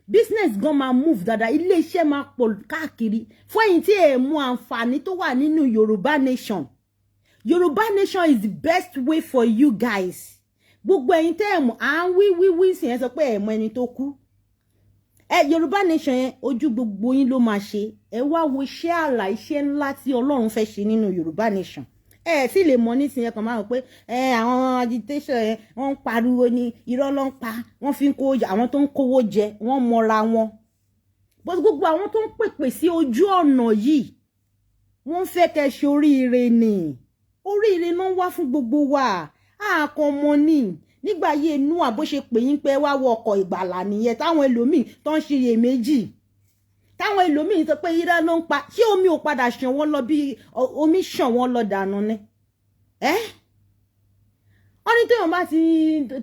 Business gan máa move dáadáa, ilé iṣẹ́ máa pọ̀ káàkiri. Fún ẹ̀yin tí ẹ mú àǹfààní tó wà nínú Yorùbá nation. Yorùbá nation is the best way for you guys. Gbogbo ẹ̀yin tẹ́ ẹ mọ̀ à ń wí sí ẹ sọ pé ẹ mọ̀ ẹni tó kú. Yorùbá nation yẹn ojú gbogbo yín ló máa ṣe. Ẹ wá wo iṣẹ́ àrà, iṣẹ́ ńlá tí Ọlọ́run fẹ́ ṣe nínú Yorùbá nation. Sì lè mọ̀ nísìnyẹn kan máa rò pé àwọn agitation yẹn wọ́n ń pariwo ní irọ́ ló ń pa, wọ́n fi ń kó àwọn tó ń kówó jẹ wọ́n mọra wọn. But gbogbo àwọn tó ń pèpè sí ojú ọ̀nà yìí wọ́n fẹ́ kẹ́ ṣe oríire ni. Oríire náà wá fún gbogbo wa. Àkàn mọ́ ni nígbà yé inú àbó ṣe pè yín pé wá wọ ọkọ̀ ìgbàlà nìyẹn táwọn ẹlòmíì tó ń ṣe iyèméjì. Táwọn ẹlòmíì sọ pé irọ́ ló ń pa, ṣé omi ò padà ṣàn wọ́n lọ bí omi ṣàn wọ́n lọ dànù ni? Wọ́n ní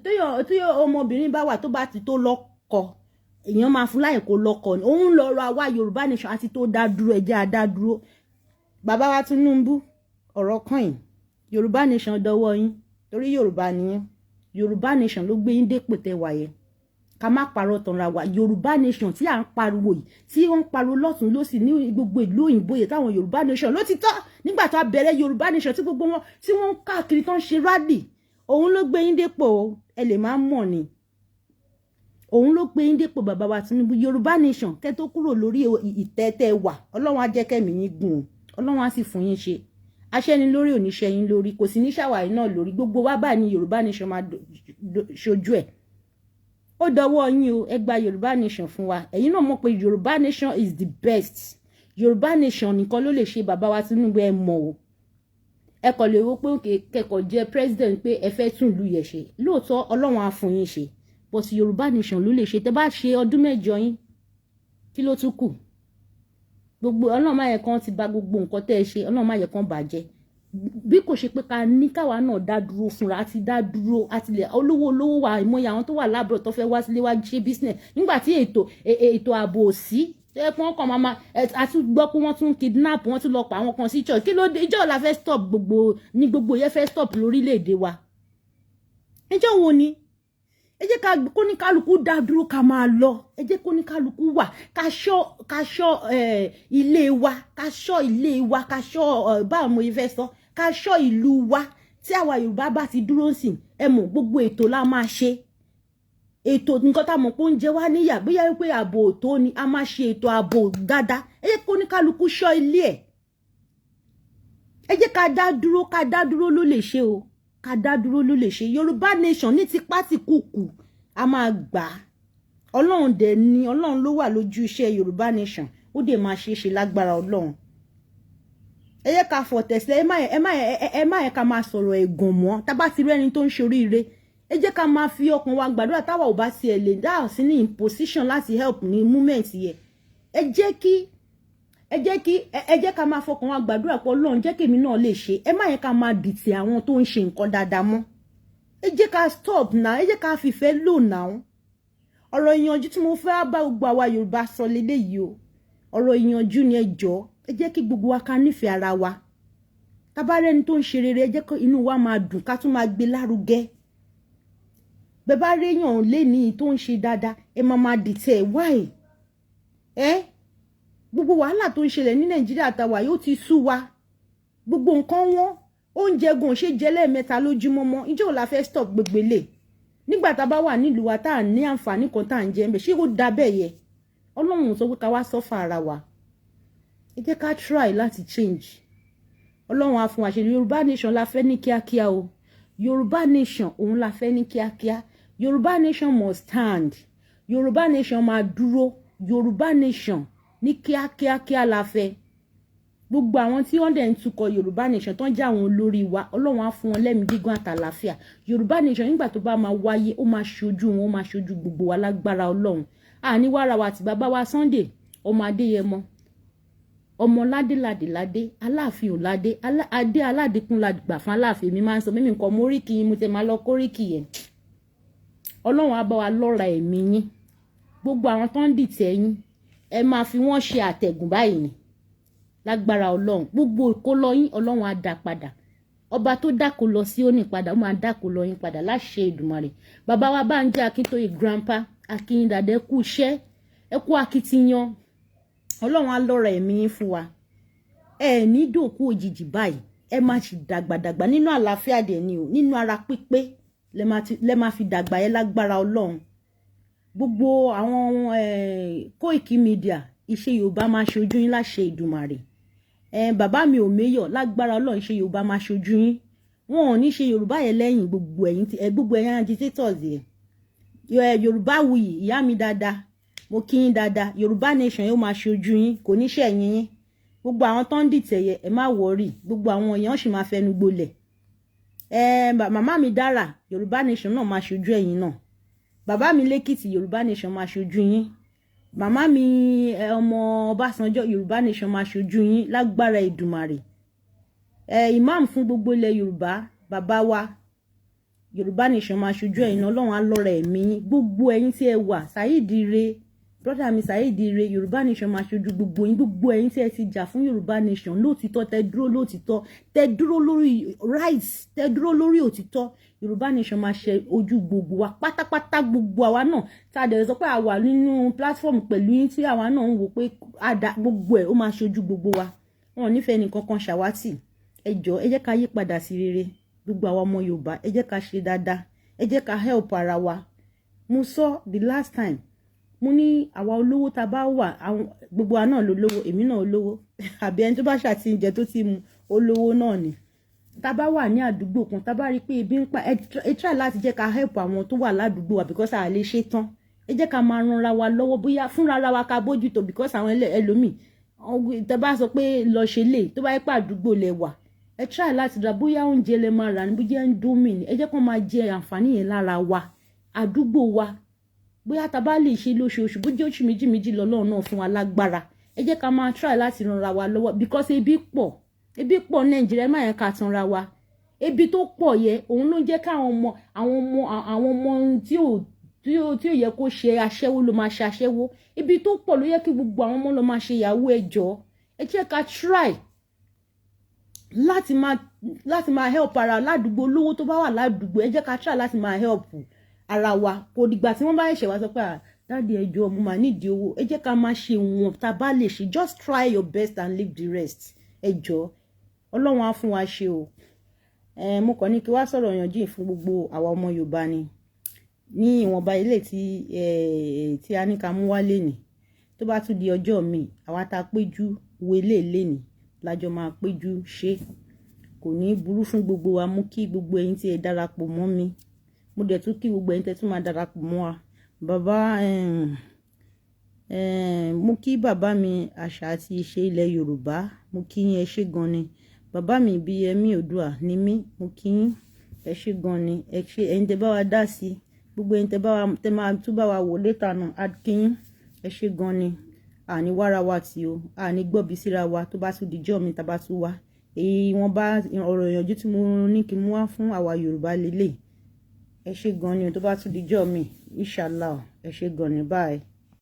tóyàn ọmọbìnrin bá wà tó bá ti tó lọ́kọ, èèyàn máa fún láì kó lọ́kọ ni. Òun lọ ra wá Yorùbá nation àti tó dá dúró, ẹjẹ́ àdá dúró. Bàbá wa Tinubu ọ̀rọ̀ kan yìí, Yorùbá nation dọwọ́ yín torí Yorùbá nìyẹn. Yorùbá nation ló gbé yín dépò tẹ́ wà yẹn. Ká má parọ́ tanra wa. Yorùbá nation tí à ń pariwo yìí, tí wọ́n ń pariwo lọ́tún lósì ní gbogbo ìlú òyìnbó yẹn táwọn Yorùbá nation ló ti tọ́ nígbà tó bẹ̀rẹ̀ Yorùbá nation tí gbogbo wọn tí wọ́n ń káàkiri tán ṣe rádì. Òun ló gbé yín dépò, ẹ lè máa mọ̀ ni. Òun ló gbé yín dépò bàbá wa Tinubu. Yorùbá nation kẹ́ tó kúrò lórí ìtẹ́tẹ́ wà. Ọlọ́run á jẹ́ kẹ́mi yín gùn. Ọlọ́run á sì fún yín ṣe. Aṣẹ́ni lórí oníṣẹ́ yín lórí, kò sí ní ṣàwárí náà lórí. Gbogbo wa bá ní Yorùbá nation máa ṣojú ẹ̀. Ó dọwọ́ yín o, ẹ gba Yorùbá nation fún wa. Ẹ̀yin náà mọ̀ pé Yorùbá nation is the best. Yorùbá nation nìkan ló lè ṣe bàbá wa Tinubu ẹ mọ̀ o. Ẹ kò lè wo pé kẹ́kọ̀ọ́ jẹ́ president pé ẹ fẹ́ tún ìlú yẹn ṣe. Lóòótọ́ Ọlọ́run á fún yín ṣe. But Yorùbá nation ló lè ṣe. Tẹ́ bá ṣe ọdún mẹ́jọ yín, kí ló tún kù? Gbogbo Ọlọ́run má yẹ kán ti bà gbogbo nǹkan tẹ́ ẹ ṣe, Ọlọ́run má yẹ kán bàjẹ́. Bí kò ṣe pé ká ní káwa náà dá dúró fúnra, àti dá dúró àtìlẹ̀ olówó wà ìmọ̀ye àwọn tó wà lábúrò tó fẹ́ wá sílé wá ṣe business nígbà tí ètò ààbò sí wọ́n kàn máa àti gbọ́ pé wọ́n tún kidnap wọ́n tún lọ pa àwọn kan sí church. Kí ló dé? Ìjọ́ la fẹ́ stop gbogbo yẹn fẹ́ stop lórílẹ̀‐èdè wa. Ìjọ́ wo ni? Ẹ jẹ́ ká kóníkálukú dá dúró ká máa lọ. Ẹ jẹ́ kóníkálukú wà ká ṣọ́ ilé wa, ká ṣọ́ ilé wa, ká ṣọ́ báwo mo fẹ́ sọ, ká ṣọ́ ìlú wa. Tí àwa Yorùbá bá ti dúró sí ẹ mọ̀ gbogbo ètò la máa ṣe. Ètò nǹkan tá mọ̀ pé oúnjẹ wa níyà bóyá wípé ààbò tó ni a máa ṣe ètò ààbò dáadáa. Ẹ jẹ́ kóníkálukú ṣọ́ ilé ẹ̀. Ẹ jẹ́ ká dá dúró ló lè ṣe o. Ká dá dúró ló lè ṣe. Yorùbá nation ní tipá tí kùkù a máa gbà. Ọlọ́run dẹ̀ ni Ọlọ́run ló wà lójú iṣẹ́ Yorùbá nation. Ó dẹ̀ máa ṣe lágbára Ọlọ́run. ẹ yẹ ká fọ̀tẹ̀ sílẹ̀ ẹ má yẹ ká máa sọ̀rọ̀ ẹ̀gàn mọ́ tá bá ti rí ẹni tó ń ṣe oríire ẹ jẹ́ ká máa fi ọkàn wa gbàdúrà táwa ò bá tiẹ̀ lè dá sí ní position láti help ní moment yẹ ẹ jẹ́ ká máa fọkàn wa gbàdúrà pé Ọlọ́run jẹ́ kémi náà lè ṣe ẹ má yẹ ká máa dìtẹ̀ àwọn tó ń ṣe nǹkan dáadáa mọ́ ẹ jẹ́ ká stop now ẹ jẹ́ ká fìfẹ́ lò now ọ̀rọ̀ ìyànjú tí mo fẹ́ bá gbogbo àwa Yorùbá sọ leléyìí o ọ̀rọ̀ ìyànjú ni ẹ jọ̀ọ́ ẹ jẹ́ kí gbogbo wa ká nífẹ̀ẹ́ ara wa tá bá rẹ́ni tó ń ṣe rere ẹ jẹ́ kí inú wa máa dùn ká tún máa gbé lárugẹ bẹ́ẹ̀ bá réyàn lénìí tó ń ṣe dáadáa ẹ máa dìtẹ̀ wáì gbogbo wàhálà tó ń ṣẹlẹ̀ ní Nàìjíríà tàwa yóò ti sú wa gbogbo nǹkan wọn oúnjẹ gan ṣe jẹ lẹ́ẹ̀mẹ́ta lójúmọ́ mọ́ ìjọ ò la fẹ́ stop gbogbo ilé nígbà tá a bá wà nílùú wa tá à ní àǹfààní kan tá à ń jẹ ń bẹ ṣé ó da bẹ́ẹ̀ yẹ Ọlọ́run sọ pé ká wá sọ́fà ara wa ẹ jẹ́ ká try láti change Ọlọ́run á fún wa ṣe Yorùbá nation la fẹ́ ní kíákíá o Yorùbá nation òun la fẹ́ ní kíákíá Yorùbá nation must stand Yorùbá nation máa dúró Yorùbá nation ní kíákíá la fẹ́ gbogbo àwọn tí wọ́n dẹ̀ ń tukọ̀ Yorùbá nation tó ń jẹ́ àwọn olórí wa Ọlọ́run á fún wọn lẹ́mìí gígùn àtàlàáfíà Yorùbá nation nígbà tó bá máa wáyé ó máa ṣojú wọn ó máa ṣojú gbogbo wa lágbára Ọlọ́run àní wàrà wa àti bàbá wa Sunday ọmọ Adéyẹmọ ọmọ ládéládéládé Aláàfin òládé adé aládìkún ládìgbà fún Aláàfin mi máa ń sọ mímí nǹkan móríkì yín mo tẹ máa lọ kóríkì yẹn Ọlọ́run á bá wa lọ́ra ẹ̀mí yín gbogbo àwọn tó ń dìtẹ̀ yín ẹ máa fi wọ́n ṣe àtẹ̀gùn báyìí ni lágbára Ọlọ́run gbogbo ìkólọ yín Ọlọ́run á dá padà ọba tó dákò lọ sí òní padà ó máa dákò lọ yín padà láṣẹ Èdùmàrè bàbá wa Bánjí Akíntóyè grandpa akínyìn dàdé kú iṣẹ́ ẹ kú akitiyan Ọlọ́run á lọ́ra ẹ̀mí yín fún wa ẹ ní dòkú òjijì báyìí ẹ má ti dàgbàdàgbà nínú àlàáfíà dẹ̀ ni o nínú ara pípé lẹ máa fi dàgbà ẹ lágbára Ọlọ́run gbogbo àwọn Koiki Media iṣẹ́ Yorùbá máa ṣojú yín láṣẹ Èdùmàrè bàbá mi ò méyọ̀ lágbára Ọlọ́run iṣẹ́ Yorùbá máa ṣojú yín wọn ò ní ṣe Yorùbá yẹn lẹ́yìn gbogbo ẹ̀yin agitators yẹn Yorùbá wuyì ìyá mi dáadáa mo kí yín dáadáa Yorùbá nation yóò máa ṣojú yín kò ní ṣẹ̀yìn yín gbogbo àwọn tó ń dìtẹ̀ yẹ ẹ má wọrí gbogbo àwọn èèyàn sì máa fẹnu gbolẹ̀ màmá mi dára Yorùbá nation náà máa ṣojú ẹ̀yin náà bàbá mi lẹ́kìtì Yorùbá nation máa ṣojú yín màmá mi ọmọ Ọbásanjọ́ Yorùbá nation máa ṣojú yín lágbára Èdùmàrè imam fún gbogbo ilẹ̀ Yorùbá bàbá wa Yorùbá nation máa ṣojú ẹ̀yin náà Ọlọ́run á lọ́ra ẹ̀mí yín gbogbo ẹ̀yin tí ẹ wà Saheed Ire brother mi Saheed Ire Yorùbá nation máa ṣojú gbogbo yín gbogbo ẹ̀yin tí ẹ ti jà fún Yorùbá nation lóòtítọ́ tẹ dúró lóòtítọ́ tẹ dúró lórí rights tẹ dúró lórí òtítọ́ Yorùbá nation máa ṣe ojú gbogbo wa pátápátá gbogbo àwa náà tá a dẹ̀ sọ pé a wà nínú platform pẹ̀lú yín tí àwa náà ń wò pé gbogbo ẹ̀ ó máa ṣojú gbogbo wa wọn ò nífẹ̀ẹ́ nìkan kan ṣàwátì ẹ jọ̀ọ́ ẹ jẹ́ ká yí padà sí rere gbogbo àwa ọmọ Yorùbá ẹ jẹ́ ká ṣe dáadáa ẹ jẹ́ ká help ara wa mo sọ the last time mo ní àwa olówó tá bá wà gbogbo wa náà lólówó èmi náà olówó àbí ẹni tó bá ṣàtìjẹ tó ti mu olówó náà ni tá bá wà ní àdúgbò kan tá bá rí pé ebi ń pa ẹ try láti jẹ́ ká help àwọn tó wà ládùúgbò wa because a lè ṣe tán ẹ jẹ́ ká máa ranra wa lọ́wọ́ bóyá fúnra ra wa ká bójútó because àwọn ẹlòmíì tá bá sọ pé lọ ṣe lè tó bá yẹ pé àdúgbò lẹ wà ẹ try láti ra bóyá oúnjẹ lẹ máa rà ní bóyá ń dómìn ní ẹ jẹ́ kó máa jẹ àǹfààní yẹn lára wa àdúgbò wa bóyá tá bá lè ṣe lóṣooṣù bóyá oṣù méjì lọ́lọ́run náà fún wa lágbára ẹ jẹ́ ká máa try láti ranra wa lọ́wọ́ because ebi pọ̀ Nàìjíríà má yẹn ká tanra wa ebi tó pọ̀ yẹ òun ló jẹ́ káwọn ọmọ tí ò yẹ kó ṣe aṣẹ́wó ló máa ṣe aṣẹ́wó ebi tó pọ̀ ló yẹ kí gbogbo àwọn ọmọ lọ máa ṣe ìyàwó ẹjọ́ ẹ jẹ́ ká try láti máa help ara ládùúgbò olówó tó bá wà ládùúgbò ẹ jẹ́ ká try láti máa help ara wa kò dìgbà tí wọ́n bá ṣẹ̀ṣẹ̀ wá sọ pé dáàdi ẹjọ́ mo máa nídìí owó ẹ jẹ́ ká máa ṣe wọn tá a bá lè ṣe just try your best and leave the rest ẹjọ́ Ọlọ́run á fún wa ṣe o mo kàn ní kí wá sọ̀rọ̀ yanjú fún gbogbo àwa ọmọ Yorùbá ni ní ìwọ̀nba ilé tí a ní ká mú wálé ni tó bá tún di ọjọ́ mi àwa tá a péjú wo ilé ni lájọ máa péjú ṣe kò ní burú fún gbogbo wa mú kí gbogbo ẹ̀yin tí ẹ darapọ̀ mọ́ mi mo dẹ̀ tún kí gbogbo ẹ̀yin tẹ́ tún máa darapọ̀ mọ́ wa bàbá Mo kí bàbá mi àṣà àti ìṣe ilẹ̀ Yorùbá, mo kí yín, ẹ ṣé gan ni. Bàbá mi Ìbíyẹmí Oòduà ni mí, mo kí yín, ẹ ṣé gan ni. Ẹ ṣé ẹ̀yin tẹ́ bá wa dá sí, gbogbo ẹ̀yin tẹ́ máa tún bá wa wò létà náà, á kí yín, ẹ ṣé gan ni. Àní wára wa tí o, àní gbọ́bi síra wa tó bá tún dijọ́ mi tá bá tún wá. Èyí wọn bá ọ̀rọ̀ ìyànjú tí mo ní kí n mú wá fún àwa Yorùbá lélẹ̀. Ẹ ṣé gan ni tó bá tún dijọ́ mi, inshallah, ẹ ṣé gan ni, bye.